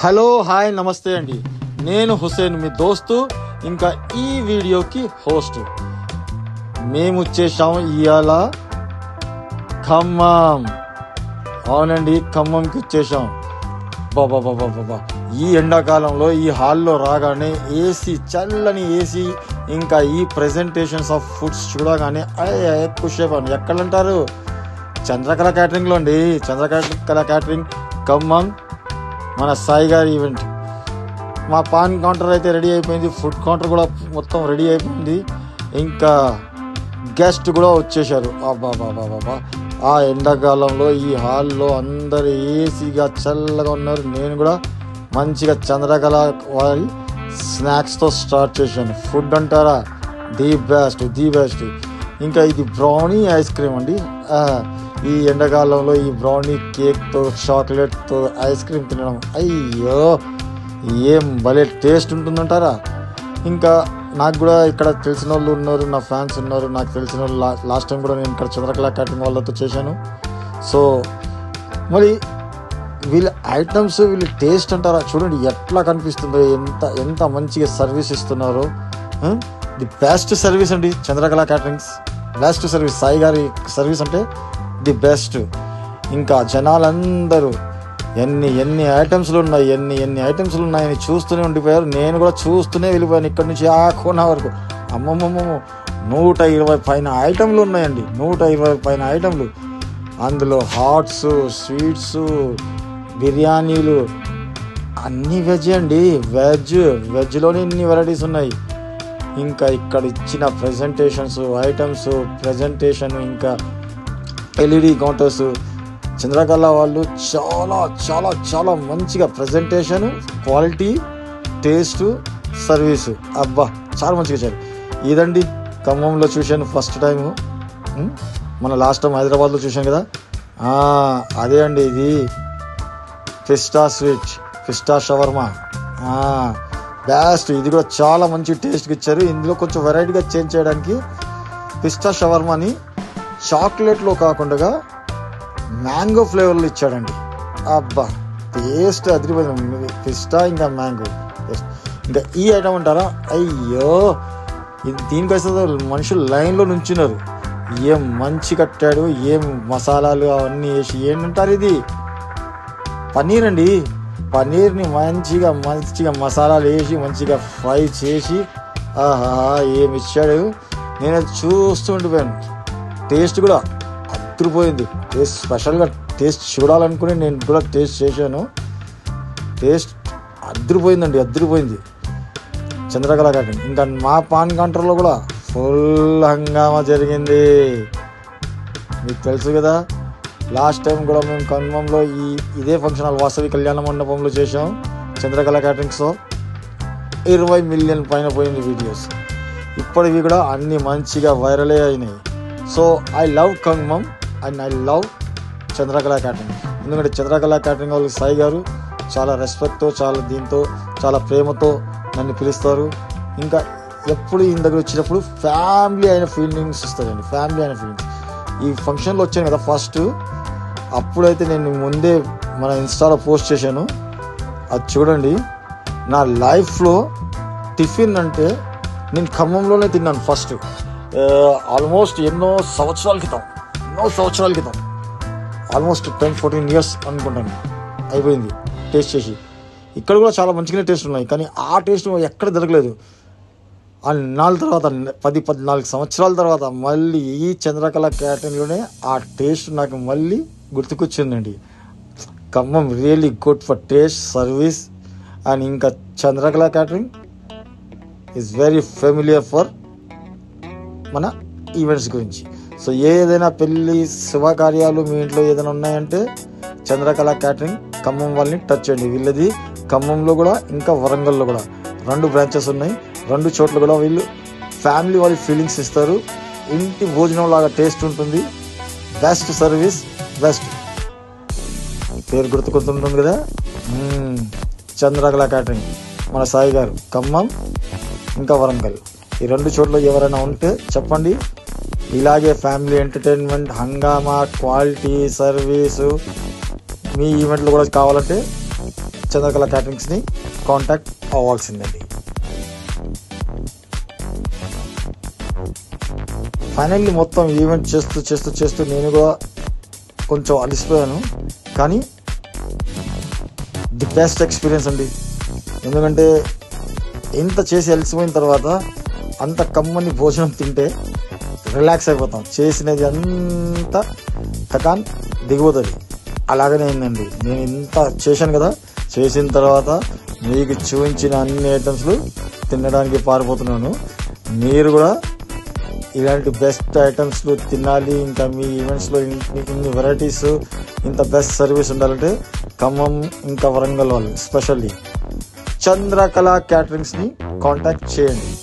Hello hi నమస్తే అండి. నేను హుసేన్, మీ దోస్తు, ఇంకా ఈ వీడియోకి హోస్ట్. మేము వచ్చేసాము ఇవాళ ఖమ్మం. అవునండి, ఖమ్మంకి వచ్చేసాం. బాబా ఈ ఎండాకాలంలో ఈ హాల్లో రాగానే ఏసీ, చల్లని ఏసీ, ఇంకా ఈ ప్రెజెంటేషన్స్ ఆఫ్ ఫుడ్స్ చూడగానే ఖుషిపోయాను. ఎక్కడంటారు? చంద్రకళ క్యాటరింగ్లో అండి. చంద్రకళ క్యాటరింగ్ ఖమ్మం, మన సాయి గారి ఈవెంట్. మా పాన్ కౌంటర్ అయితే రెడీ అయిపోయింది, ఫుడ్ కౌంటర్ కూడా మొత్తం రెడీ అయిపోయింది, ఇంకా గెస్ట్ కూడా వచ్చేసారు. బాబా ఆ ఎండాకాలంలో ఈ హాల్లో అందరు ఏసీగా చల్లగా ఉన్నారు. నేను కూడా మంచిగా చంద్రకళ వారి స్నాక్స్తో స్టార్ట్ చేశాను. ఫుడ్ అంటారా, ది బెస్ట్. ఇంకా ఇది బ్రౌనీ ఐస్ క్రీమ్ అండి. ఈ ఎండాకాలంలో ఈ బ్రౌనీ కేక్తో, చాక్లెట్తో ఐస్ క్రీమ్ తినడం అయ్యో ఏం భలే టేస్ట్ ఉంటుందంటారా. ఇంకా నాకు కూడా ఇక్కడ తెలిసిన వాళ్ళు ఉన్నారు, నా ఫ్యాన్స్ ఉన్నారు, నాకు తెలిసిన వాళ్ళు. లాస్ట్ టైం కూడా నేను ఇక్కడ చంద్రకళ క్యాటరింగ్ వాళ్ళతో చేశాను. సో మరి వీళ్ళ ఐటమ్స్, వీళ్ళ టేస్ట్ అంటారా, చూడండి ఎట్లా కనిపిస్తుందో, ఎంత మంచిగా సర్వీస్ ఇస్తున్నారో. ది బెస్ట్ సర్వీస్ అండి Chandrakala caterings. Best service, Sai గారి సర్వీస్ అంటే ది బెస్ట్. ఇంకా జనాలందరూ ఎన్ని ఐటమ్స్లు ఉన్నాయి, ఎన్ని ఐటమ్స్లు ఉన్నాయని చూస్తూనే ఉండిపోయారు. నేను కూడా చూస్తూనే వెళ్ళిపోయాను ఇక్కడి నుంచి ఆ కోనా వరకు. అమ్మమ్మమ్మ 120 పైన ఐటమ్లు ఉన్నాయండి, 120 పైన ఐటమ్లు. అందులో హాట్స్, స్వీట్స్, బిర్యానీలు అన్నీ వెజ్ అండి. వెజ్లోనే ఇన్ని వెరైటీస్ ఉన్నాయి. ఇంకా ఇక్కడ ఇచ్చిన ప్రెజెంటేషన్స్, ఐటమ్స్ ప్రెజెంటేషన్, ఇంకా ఎల్ఈడి కౌంటర్స్. చంద్రకళ వాళ్ళు చాలా చాలా చాలా మంచిగా ప్రెజెంటేషన్, క్వాలిటీ, టేస్ట్, సర్వీసు చాలా మంచిగా ఇచ్చారు. ఇదండి ఖమ్మంలో చూశాను ఫస్ట్ టైము. మన లాస్ట్ టైం హైదరాబాద్లో చూశాను కదా, అదే అండి ఇది పిస్టా షవర్మా బెస్ట్. ఇది కూడా చాలా మంచి టేస్ట్గా ఇచ్చారు. ఇందులో కొంచెం వెరైటీగా చేంజ్ చేయడానికి పిస్టా షవర్మాని చాక్లెట్లో కాకుండా మ్యాంగో ఫ్లేవర్లో ఇచ్చాడండి. టేస్ట్ అదిరిపోయింది. పిస్టా ఇంకా మ్యాంగో టేస్ట్. ఇంకా ఈ ఐటమ్ అంటారా, అయ్యో దీనికోసం మనుషులు లైన్లో నుంచున్నారు. ఏం మంచి కట్టాడు, ఏం మసాలాలు అవన్నీ వేసి. ఏంటంటారు ఇది? పన్నీర్ అండి. పన్నీర్ని మంచిగా మసాలాలు వేసి మంచిగా ఫ్రై చేసి ఏమి ఇచ్చాడు. నేను చూస్తూ ఉండిపోయాను. టేస్ట్ కూడా అదిరిపోయింది. టేస్ట్ స్పెషల్గా టేస్ట్ చూడాలనుకుని నేను కూడా టేస్ట్ చేశాను. టేస్ట్ అదిరిపోయింది చంద్రకళ క్యాటరింగ్. ఇంకా మా పాన్ కౌంటర్లో కూడా ఫుల్ హంగామా జరిగింది. మీకు తెలుసు కదా, లాస్ట్ టైం కూడా మేము ఖమ్మంలో ఇదే ఫంక్షన్ హాల్ వాసవి కళ్యాణ మండపంలో చేసాం చంద్రకళ క్యాటరింగ్స్తో. 20 మిలియన్ పైన పోయింది వీడియోస్. ఇప్పటివి కూడా అన్నీ మంచిగా వైరలే అయినాయి. So I love Khammam and I love Chandrakala catering. ఎందుకంటే చంద్రకళ క్యాటరింగ్ వాళ్ళకి సాయి గారు చాలా రెస్పెక్ట్తో, చాలా ప్రేమతో నన్ను పిలుస్తారు. ఇంకా ఎప్పుడు ఈయన దగ్గర వచ్చినప్పుడు ఫ్యామిలీ అయిన ఫీలింగ్స్ ఇస్తారండి. ఈ ఫంక్షన్లో వచ్చాను కదా ఫస్ట్, అప్పుడైతే నేను ముందే మన ఇన్స్టాలో పోస్ట్ చేశాను. అది చూడండి. నా లైఫ్లో టిఫిన్ అంటే నేను ఖమ్మంలోనే తిన్నాను ఫస్ట్. ఆల్మోస్ట్ ఎన్నో సంవత్సరాల క్రితం, ఆల్మోస్ట్ 10-14 years అనుకుంటాను అయిపోయింది టేస్ట్ చేసి. ఇక్కడ కూడా చాలా మంచిగానే టేస్ట్ ఉన్నాయి, కానీ ఆ టేస్ట్ ఎక్కడ దొరకలేదు. ఆ 10-14 సంవత్సరాల తర్వాత మళ్ళీ ఈ చంద్రకళ క్యాటరింగ్లోనే ఆ టేస్ట్ నాకు మళ్ళీ గుర్తుకొచ్చిందండి. Khammam really good for taste, service. And ఇంకా Chandrakala catering is very familiar for మన ఈవెంట్స్ గురించి. సో ఏదైనా పెళ్ళి, శుభకార్యాలు మీ ఇంట్లో ఏదైనా ఉన్నాయంటే చంద్రకళ క్యాటరింగ్ ఖమ్మం వాళ్ళని టచ్ చేయండి. వీళ్ళది ఖమ్మంలో కూడా ఇంకా వరంగల్లో కూడా 2 బ్రాంచెస్ ఉన్నాయి. 2 చోట్ల కూడా వీళ్ళు ఫ్యామిలీ వాళ్ళ ఫీలింగ్స్ ఇస్తారు. ఇంటి భోజనం లాగా టేస్ట్ ఉంటుంది. బెస్ట్ సర్వీస్, బెస్ట్ పేరు గుర్తుకుంటుంది కదా, చంద్రకళ క్యాటరింగ్ మన సాయి గారు. ఖమ్మం ఇంకా వరంగల్, ఈ 2 చోట్ల ఎవరైనా ఉంటే చెప్పండి. ఇలాగే ఫ్యామిలీ ఎంటర్టైన్మెంట్, హంగామా, క్వాలిటీ, సర్వీసు మీ ఈవెంట్లు కూడా కావాలంటే చంద్రకళ క్యాటరింగ్స్ని కాంటాక్ట్ అవ్వాల్సిందండి. ఫైనల్లీ మొత్తం ఈవెంట్ చేస్తూ నేను కూడా కొంచెం అలిసిపోయాను. కానీ ది బెస్ట్ ఎక్స్పీరియన్స్ అండి. ఎందుకంటే ఇంత చేసి అలసిపోయిన తర్వాత అంత కమ్మని భోజనం తింటే రిలాక్స్ అయిపోతాం. చేసినది అంతా థకాన్ దిగిపోతుంది. అలాగనే అయిందండి. నేను ఇంత చేశాను కదా, చేసిన తర్వాత మీకు చూపించిన అన్ని ఐటమ్స్లు తినడానికి పారిపోతున్నాను. మీరు కూడా ఇలాంటి బెస్ట్ ఐటమ్స్లు తినాలి, ఇంకా మీ ఈవెంట్స్లో ఇన్ని వెరైటీస్, ఇంత బెస్ట్ సర్వీస్ ఉండాలంటే ఖమ్మం ఇంకా వరంగల్ వాళ్ళు స్పెషల్లీ చంద్రకళ క్యాటరింగ్స్ని కాంటాక్ట్ చేయండి.